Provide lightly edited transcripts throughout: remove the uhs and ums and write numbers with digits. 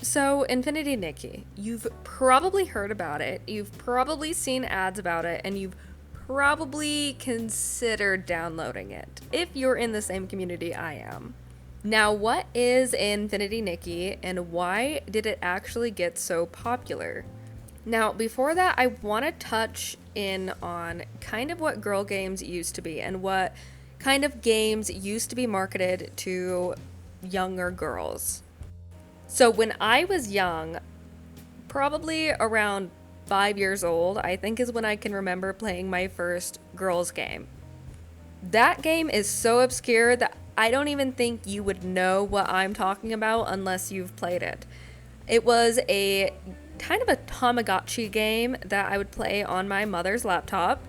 So, Infinity Nikki, you've probably heard about it, you've probably seen ads about it, and you've probably considered downloading it if you're in the same community I am. Now, what is Infinity Nikki and why did it actually get so popular? Now, before that, I want to touch in on kind of what girl games used to be and what kind of games used to be marketed to younger girls. So when I was young, probably around 5 years old, I think is when I can remember playing my first girls' game. That game is so obscure that I don't even think you would know what I'm talking about unless you've played it. It was a kind of a Tamagotchi game that I would play on my mother's laptop,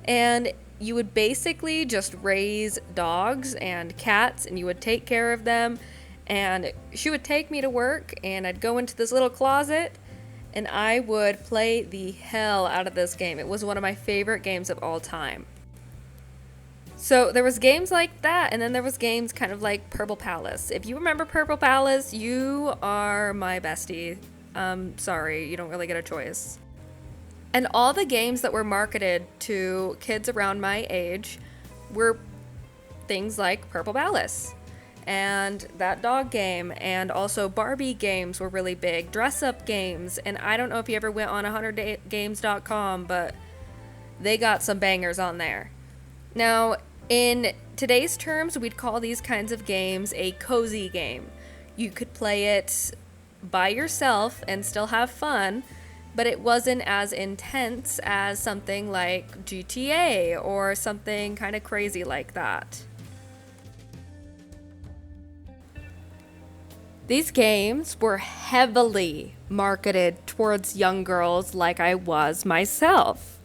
and you would basically just raise dogs and cats and you would take care of them, and she would take me to work and I'd go into this little closet and I would play the hell out of this game. It was one of my favorite games of all time. So there was games like that, and then there was games kind of like Purple Palace. If you remember Purple Palace, you are my bestie. Sorry, you don't really get a choice. And all the games that were marketed to kids around my age were things like Purple Palace and that dog game, and also Barbie games were really big, dress-up games, and I don't know if you ever went on 100games.com, but they got some bangers on there. Now, in today's terms, we'd call these kinds of games a cozy game. You could play it by yourself and still have fun, but it wasn't as intense as something like GTA or something kind of crazy like that. These games were heavily marketed towards young girls like I was myself.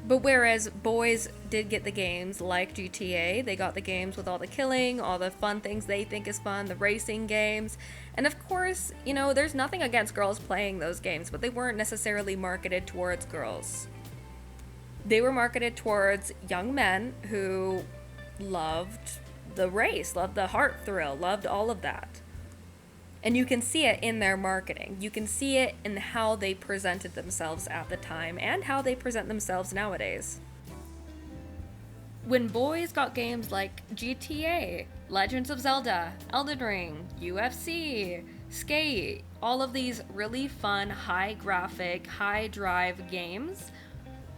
But whereas boys did get the games like GTA, they got the games with all the killing, all the fun things they think is fun, the racing games. And of course, there's nothing against girls playing those games, but they weren't necessarily marketed towards girls. They were marketed towards young men who loved the race, loved the heart thrill, loved all of that. And you can see it in their marketing. You can see it in how they presented themselves at the time and how they present themselves nowadays. When boys got games like GTA, Legends of Zelda, Elden Ring, UFC, Skate, all of these really fun, high graphic, high drive games,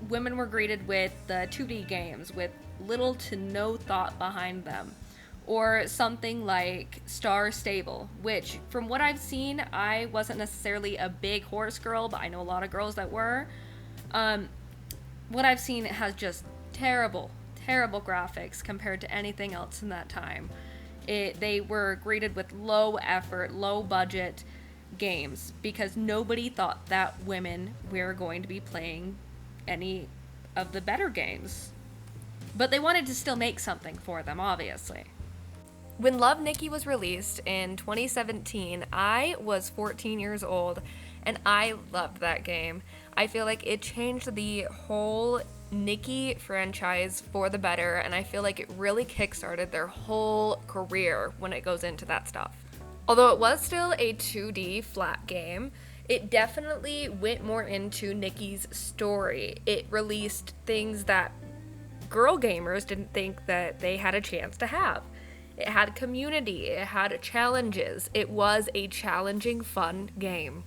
women were greeted with the 2D games with little to no thought behind them. Or something like Star Stable, which from what I've seen, I wasn't necessarily a big horse girl, but I know a lot of girls that were. What I've seen has just terrible graphics compared to anything else in that time. They were greeted with low effort, low budget games because nobody thought that women were going to be playing any of the better games. But they wanted to still make something for them, obviously. When Love Nikki was released in 2017, I was 14 years old, and I loved that game. I feel like it changed the whole Nikki franchise for the better, and I feel like it really kickstarted their whole career when it goes into that stuff. Although it was still a 2D flat game, it definitely went more into Nikki's story. It released things that girl gamers didn't think that they had a chance to have. It had community, it had challenges. It was a challenging, fun game.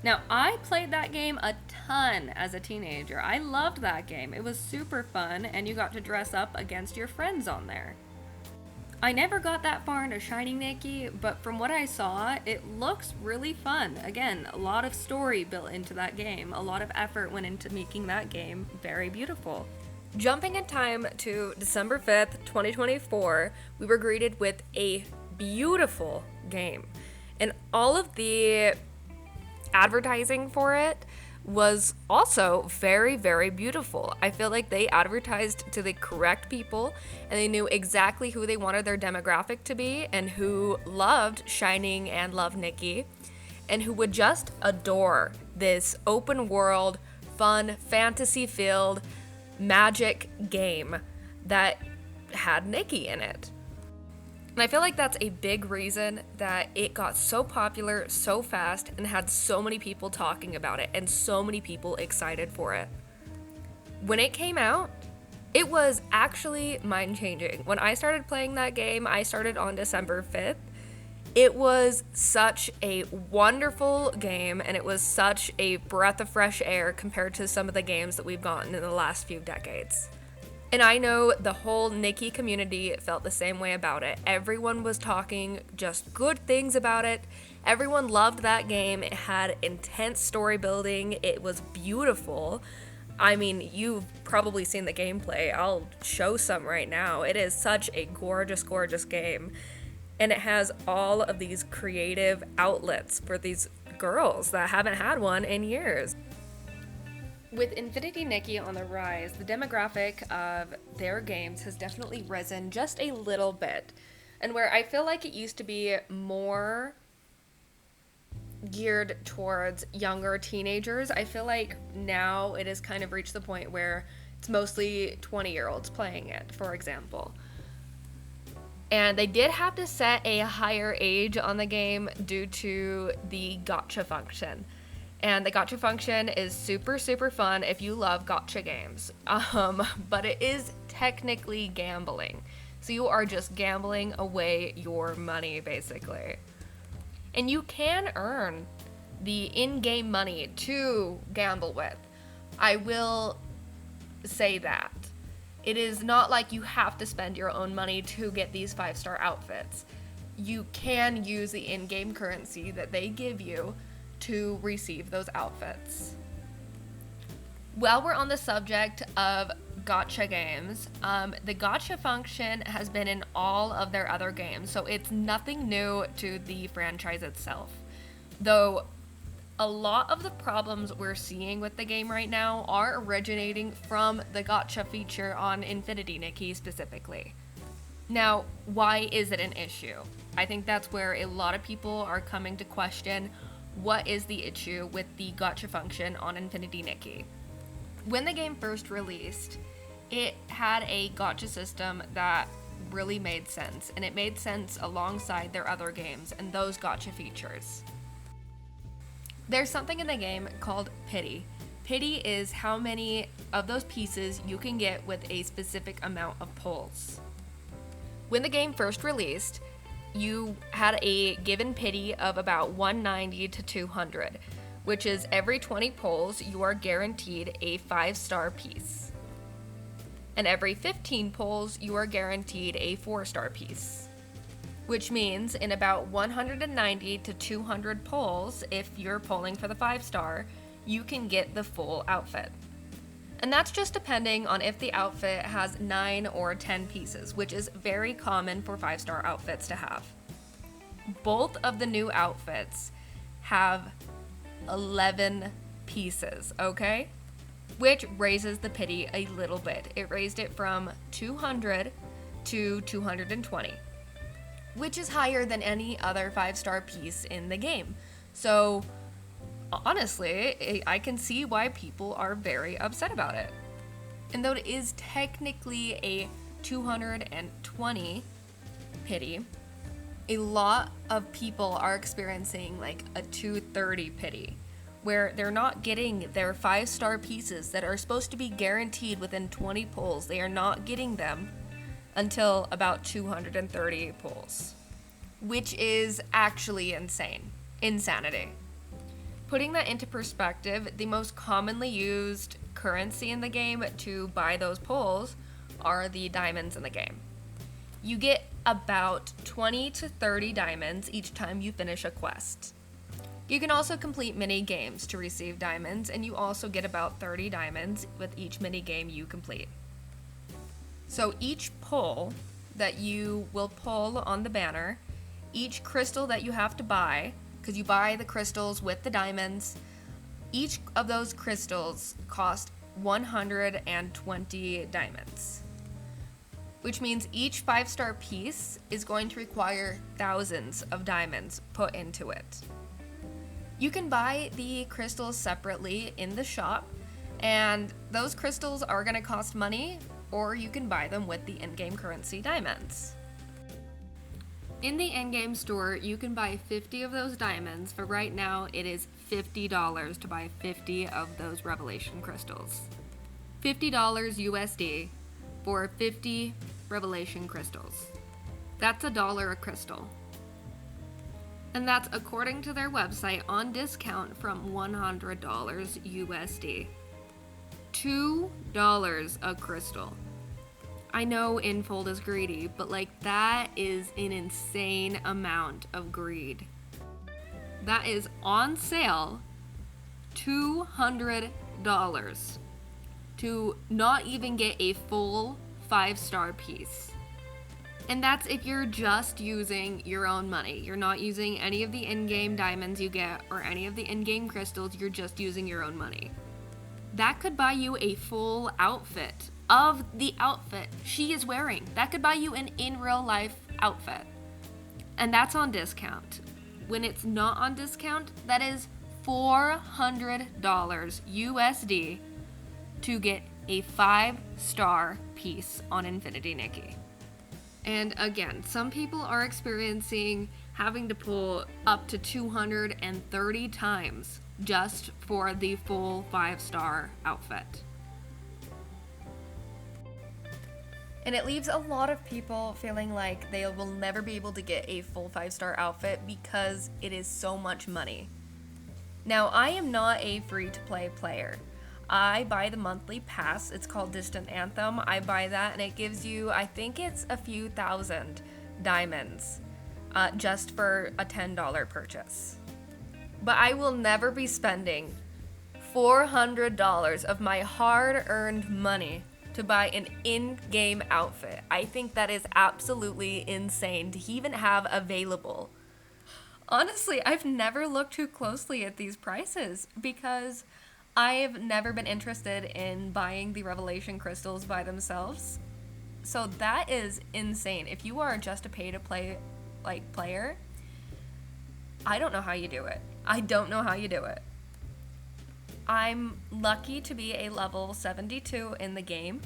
Now, I played that game a ton as a teenager. I loved that game. It was super fun, and you got to dress up against your friends on there. I never got that far into Shining Nikki, but from what I saw, it looks really fun. Again, a lot of story built into that game. A lot of effort went into making that game very beautiful. Jumping in time to December 5th, 2024, we were greeted with a beautiful game. And all of the advertising for it was also very, very beautiful. I feel like they advertised to the correct people and they knew exactly who they wanted their demographic to be and who loved Shining and loved Nikki and who would just adore this open world, fun, fantasy-filled magic game that had Nikki in it. And I feel like that's a big reason that it got so popular so fast and had so many people talking about it and so many people excited for it. When it came out, it was actually mind-changing. When I started playing that game, I started on December 5th. It was such a wonderful game, and it was such a breath of fresh air compared to some of the games that we've gotten in the last few decades. And I know the whole Nikki community felt the same way about it. Everyone was talking just good things about it. Everyone loved that game. It had intense story building. It was beautiful. I mean, you've probably seen the gameplay. I'll show some right now. It is such a gorgeous, gorgeous game. And it has all of these creative outlets for these girls that haven't had one in years. With Infinity Nikki on the rise, the demographic of their games has definitely risen just a little bit. And where I feel like it used to be more geared towards younger teenagers, I feel like now it has kind of reached the point where it's mostly 20-year-olds playing it, for example. And they did have to set a higher age on the game due to the gacha function. And the gacha function is super, super fun if you love gacha games. But it is technically gambling. So you are just gambling away your money, basically. And you can earn the in-game money to gamble with. I will say that. It is not like you have to spend your own money to get these 5-star outfits. You can use the in-game currency that they give you to receive those outfits. While we're on the subject of gacha games, the gacha function has been in all of their other games, so it's nothing new to the franchise itself. Though a lot of the problems we're seeing with the game right now are originating from the gacha feature on Infinity Nikki specifically. Now, why is it an issue? I think that's where a lot of people are coming to question what is the issue with the gacha function on Infinity Nikki. When the game first released, it had a gacha system that really made sense, and it made sense alongside their other games and those gacha features. There's something in the game called pity. Pity is how many of those pieces you can get with a specific amount of pulls. When the game first released, you had a given pity of about 190 to 200, which is every 20 pulls you are guaranteed a 5-star piece. And every 15 pulls you are guaranteed a 4-star piece. Which means in about 190 to 200 pulls, if you're pulling for the 5-star, you can get the full outfit. And that's just depending on if the outfit has 9 or 10 pieces, which is very common for 5-star outfits to have. Both of the new outfits have 11 pieces, okay? Which raises the pity a little bit. It raised it from 200 to 220, which is higher than any other 5-star piece in the game. So honestly, I can see why people are very upset about it. And though it is technically a 220 pity, a lot of people are experiencing like a 230 pity, where they're not getting their 5-star pieces that are supposed to be guaranteed within 20 pulls. They are not getting them until about 230 pulls, which is actually insanity. Putting that into perspective, the most commonly used currency in the game to buy those pulls are the diamonds in the game. You get about 20 to 30 diamonds each time you finish a quest. You can also complete mini games to receive diamonds, and you also get about 30 diamonds with each mini game you complete. So each pull that you will pull on the banner, each crystal that you have to buy, because you buy the crystals with the diamonds, each of those crystals cost 120 diamonds. Which means each 5-star piece is going to require thousands of diamonds put into it. You can buy the crystals separately in the shop, and those crystals are going to cost money, or you can buy them with the in-game currency diamonds. In the in-game store, you can buy 50 of those diamonds. For right now, it is $50 to buy 50 of those revelation crystals. $50 USD for 50 revelation crystals. That's $1 a crystal. And that's according to their website on discount from $100 USD. $2 a crystal. I know Infold is greedy, but that is an insane amount of greed. That is on sale $200 to not even get a full 5-star piece. And that's if you're just using your own money. You're not using any of the in-game diamonds you get or any of the in-game crystals, you're just using your own money. That could buy you a full outfit of the outfit she is wearing. That could buy you an in real life outfit. And that's on discount. When it's not on discount, that is $400 USD to get a 5-star piece on Infinity Nikki. And again, some people are experiencing having to pull up to 230 times just for the full 5-star outfit. And it leaves a lot of people feeling like they will never be able to get a full 5-star outfit because it is so much money. Now, I am not a free-to-play player. I buy the monthly pass. It's called Distant Anthem. I buy that and it gives you, I think it's a few thousand diamonds just for a $10 purchase. But I will never be spending $400 of my hard-earned money to buy an in-game outfit. I think that is absolutely insane to even have available. Honestly, I've never looked too closely at these prices because I've never been interested in buying the revelation crystals by themselves. So that is insane. If you are just a pay-to-play player, I don't know how you do it. I don't know how you do it. I'm lucky to be a level 72 in the game,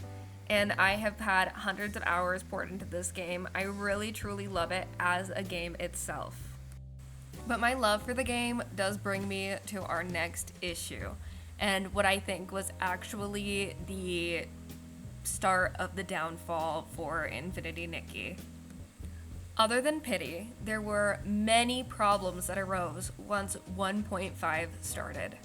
and I have had hundreds of hours poured into this game. I really, truly love it as a game itself. But my love for the game does bring me to our next issue, and what I think was actually the start of the downfall for Infinity Nikki. Other than pity, there were many problems that arose once 1.5 started.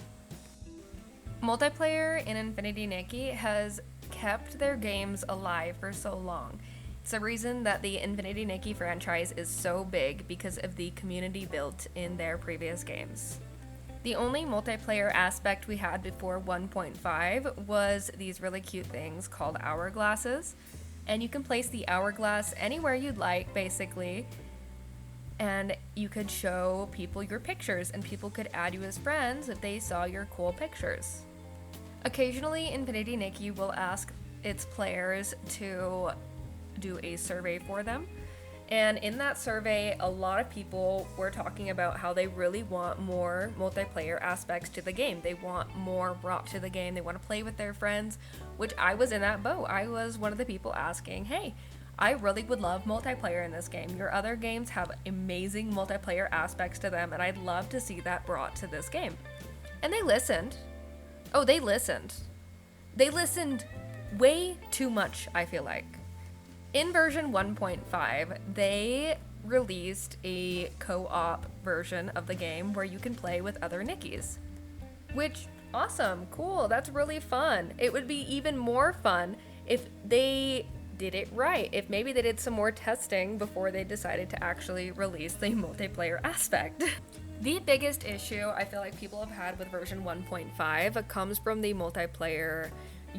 Multiplayer in Infinity Nikki has kept their games alive for so long. It's the reason that the Infinity Nikki franchise is so big because of the community built in their previous games. The only multiplayer aspect we had before 1.5 was these really cute things called hourglasses, and you can place the hourglass anywhere you'd like, basically, and you could show people your pictures, and people could add you as friends if they saw your cool pictures. Occasionally, Infinity Nikki will ask its players to do a survey for them, and in that survey, a lot of people were talking about how they really want more multiplayer aspects to the game. They want more brought to the game. They want to play with their friends, which I was in that boat. I was one of the people asking, hey, I really would love multiplayer in this game. Your other games have amazing multiplayer aspects to them, and I'd love to see that brought to this game. And they listened. Oh, they listened. They listened way too much, I feel like. In version 1.5, they released a co-op version of the game where you can play with other Nikkis. Which, awesome, cool, that's really fun. It would be even more fun if they did it right, if maybe they did some more testing before they decided to actually release the multiplayer aspect. The biggest issue I feel like people have had with version 1.5 comes from the multiplayer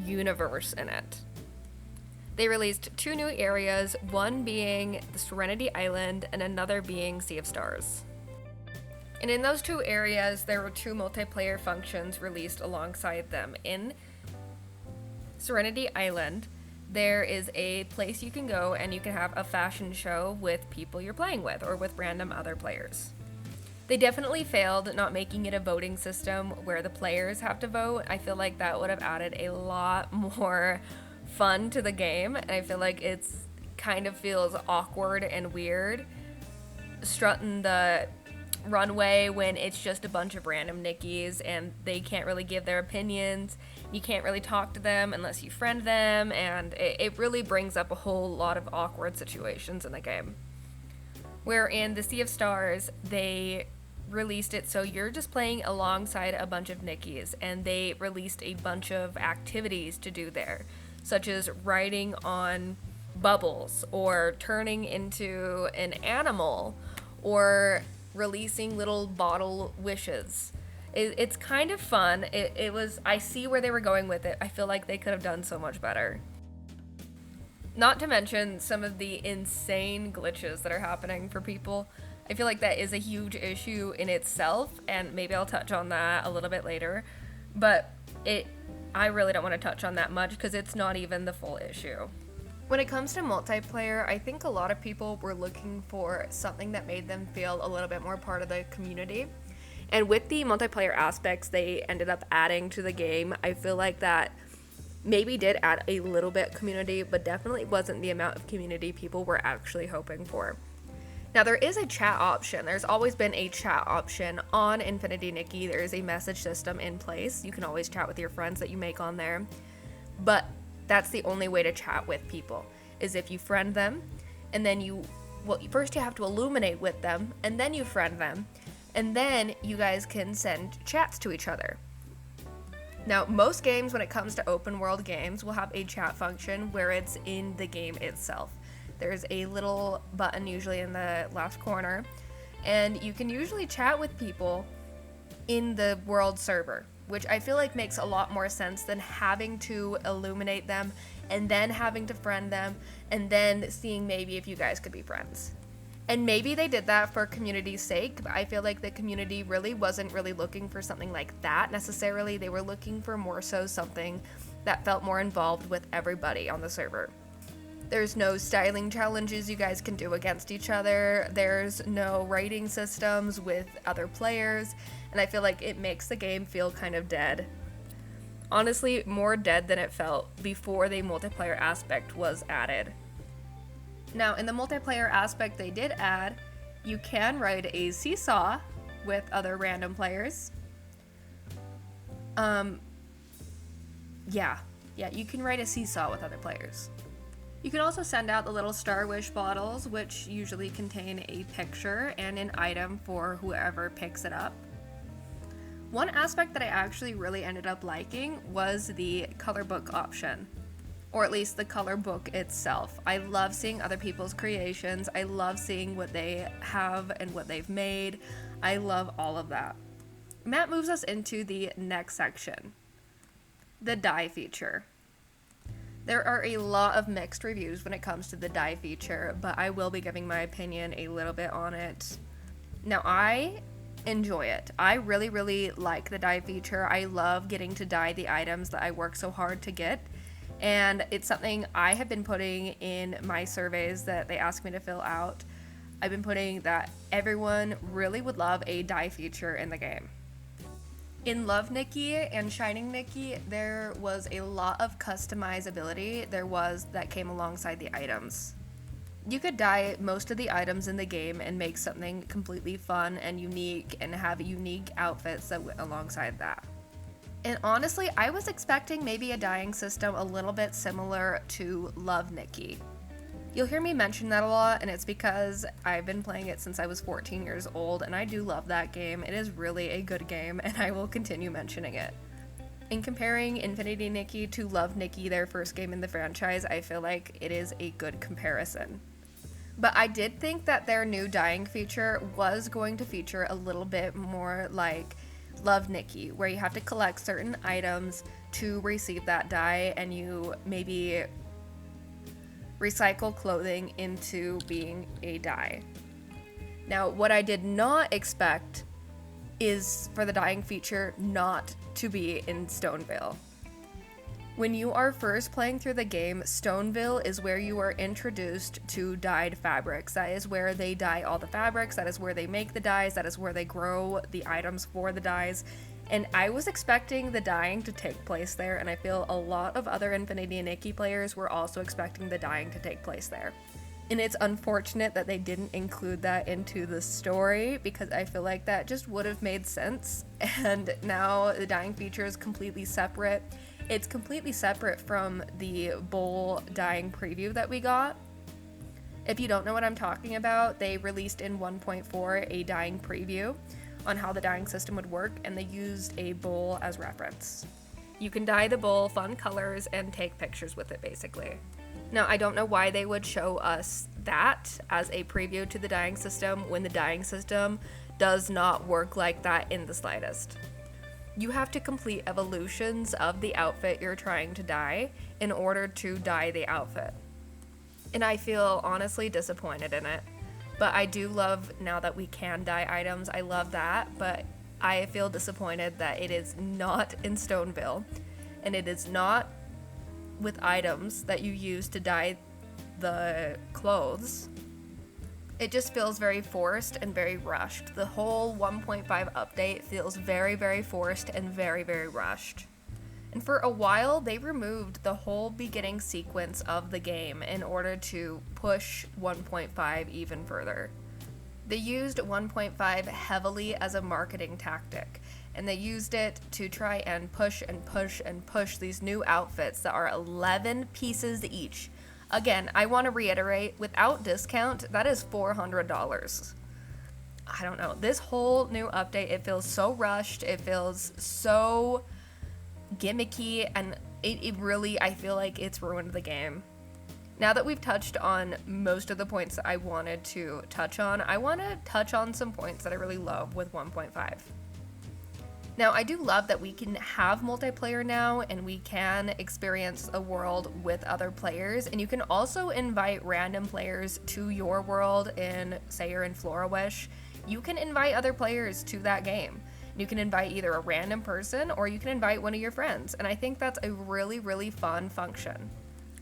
universe in it. They released 2 new areas, one being the Serenity Island and another being Sea of Stars. And in those 2 areas, there were 2 multiplayer functions released alongside them. In Serenity Island, there is a place you can go and you can have a fashion show with people you're playing with or with random other players. They definitely failed not making it a voting system where the players have to vote. I feel like that would have added a lot more fun to the game, and I feel like it's kind of feels awkward and weird strutting the runway when it's just a bunch of random Nickies and they can't really give their opinions. You can't really talk to them unless you friend them, and it really brings up a whole lot of awkward situations in the game. Where in the Sea of Stars, they released it so you're just playing alongside a bunch of Nickies, and they released a bunch of activities to do there, such as riding on bubbles, or turning into an animal, or releasing little bottle wishes. It's kind of fun. I see where they were going with it. I feel like they could have done so much better. Not to mention some of the insane glitches that are happening for people. I feel like that is a huge issue in itself, and maybe I'll touch on that a little bit later. But I really don't want to touch on that much because it's not even the full issue. When it comes to multiplayer, I think a lot of people were looking for something that made them feel a little bit more part of the community. And with the multiplayer aspects they ended up adding to the game, I feel like that maybe did add a little bit community, but definitely wasn't the amount of community people were actually hoping for. Now, there is a chat option. There's always been a chat option on Infinity Nikki. There is a message system in place. You can always chat with your friends that you make on there. But that's the only way to chat with people, is if you friend them, and then first you have to illuminate with them, and then you friend them, and then you guys can send chats to each other. Now, most games, when it comes to open world games, will have a chat function where it's in the game itself. There's a little button usually in the left corner, and you can usually chat with people in the world server, which I feel like makes a lot more sense than having to illuminate them and then having to friend them and then seeing maybe if you guys could be friends. And maybe they did that for community's sake, but I feel like the community really wasn't really looking for something like that necessarily. They were looking for more so something that felt more involved with everybody on the server. There's no styling challenges you guys can do against each other. There's no rating systems with other players, and I feel like it makes the game feel kind of dead. Honestly, more dead than it felt before the multiplayer aspect was added. Now, in the multiplayer aspect they did add, you can ride a seesaw with other random players. Yeah, you can ride a seesaw with other players. You can also send out the little Star Wish bottles, which usually contain a picture and an item for whoever picks it up. One aspect that I actually really ended up liking was the color book option, or at least the color book itself. I love seeing other people's creations. I love seeing what they have and what they've made. I love all of that. And that moves us into the next section, the dye feature. There are a lot of mixed reviews when it comes to the dye feature, but I will be giving my opinion a little bit on it. Now, I enjoy it. I really, really like the dye feature. I love getting to dye the items that I work so hard to get, and it's something I have been putting in my surveys that they ask me to fill out. I've been putting that everyone really would love a dye feature in the game. In Love Nikki and Shining Nikki, there was a lot of customizability that came alongside the items. You could dye most of the items in the game and make something completely fun and unique and have unique outfits that went alongside that. And honestly, I was expecting maybe a dyeing system a little bit similar to Love Nikki. You'll hear me mention that a lot, and it's because I've been playing it since I was 14 years old, and I do love that game. It is really a good game, and I will continue mentioning it. In comparing Infinity Nikki to Love Nikki, their first game in the franchise, I feel like it is a good comparison. But I did think that their new dyeing feature was going to feature a little bit more like Love Nikki, where you have to collect certain items to receive that dye, and you maybe recycle clothing into being a dye. Now, what I did not expect is for the dyeing feature not to be in Stoneville. When you are first playing through the game, Stoneville is where you are introduced to dyed fabrics. That is where they dye all the fabrics, that is where they make the dyes, that is where they grow the items for the dyes. And I was expecting the dyeing to take place there, and I feel a lot of other Infinity Nikki players were also expecting the dyeing to take place there. And it's unfortunate that they didn't include that into the story, because I feel like that just would have made sense. And now the dying feature is completely separate. It's completely separate from the bowl dying preview that we got. If you don't know what I'm talking about, they released in 1.4 a dying preview on how the dying system would work, and they used a bowl as reference. You can dye the bowl fun colors and take pictures with it, basically. Now, I don't know why they would show us that as a preview to the dying system when the dying system does not work like that in the slightest. You have to complete evolutions of the outfit you're trying to dye in order to dye the outfit. And I feel honestly disappointed in it. But I do love now that we can dye items. I love that, but I feel disappointed that it is not in Stoneville, and it is not with items that you use to dye the clothes. It just feels very forced and very rushed. The whole 1.5 update feels very, very forced and very, very rushed. And for a while, they removed the whole beginning sequence of the game in order to push 1.5 even further. They used 1.5 heavily as a marketing tactic, and they used it to try and push and push and push these new outfits that are 11 pieces each. Again, I want to reiterate, without discount, that is $400. I don't know. This whole new update, it feels so rushed. It feels so gimmicky, and it really, I feel like it's ruined the game. Now that we've touched on most of the points that I wanted to touch on, I want to touch on some points that I really love with 1.5. Now, I do love that we can have multiplayer now, and we can experience a world with other players, and you can also invite random players to your world in, say you're in Florawish. You can invite other players to that game. You can invite either a random person, or you can invite one of your friends, and I think that's a really, really fun function.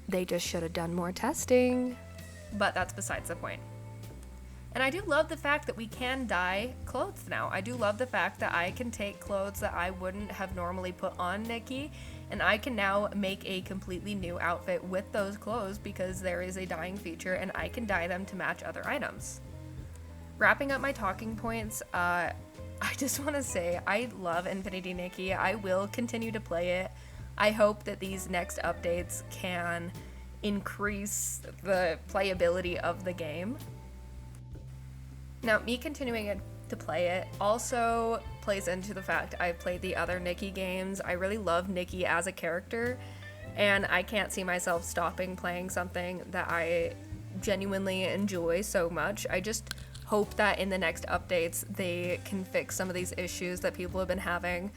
They just should have done more testing. But that's besides the point. And I do love the fact that we can dye clothes now. I do love the fact that I can take clothes that I wouldn't have normally put on Nikki, and I can now make a completely new outfit with those clothes because there is a dyeing feature, and I can dye them to match other items. Wrapping up my talking points, I just want to say I love Infinity Nikki. I will continue to play it. I hope that these next updates can increase the playability of the game. Now, me continuing to play it also plays into the fact I've played the other Nikki games. I really love Nikki as a character, and I can't see myself stopping playing something that I genuinely enjoy so much. I just hope that in the next updates they can fix some of these issues that people have been having.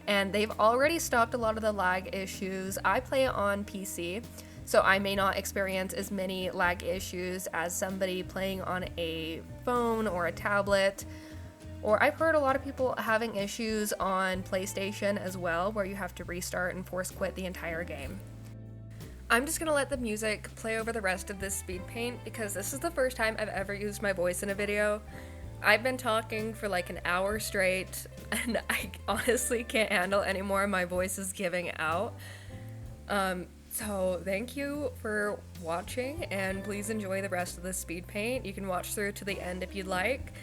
And they've already stopped a lot of the lag issues. I play on PC, so I may not experience as many lag issues as somebody playing on a phone or a tablet. Or I've heard a lot of people having issues on PlayStation as well, where you have to restart and force quit the entire game. I'm just gonna let the music play over the rest of this speed paint because this is the first time I've ever used my voice in a video. I've been talking for like an hour straight, and I honestly can't handle anymore. My voice is giving out. So thank you for watching, and please enjoy the rest of the speed paint. You can watch through to the end if you'd like.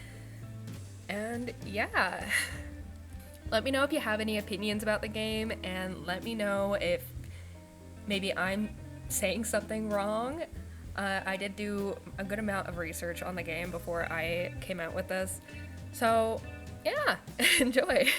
And yeah. Let me know if you have any opinions about the game, and let me know if maybe I'm saying something wrong. I did do a good amount of research on the game before I came out with this. So, yeah, enjoy.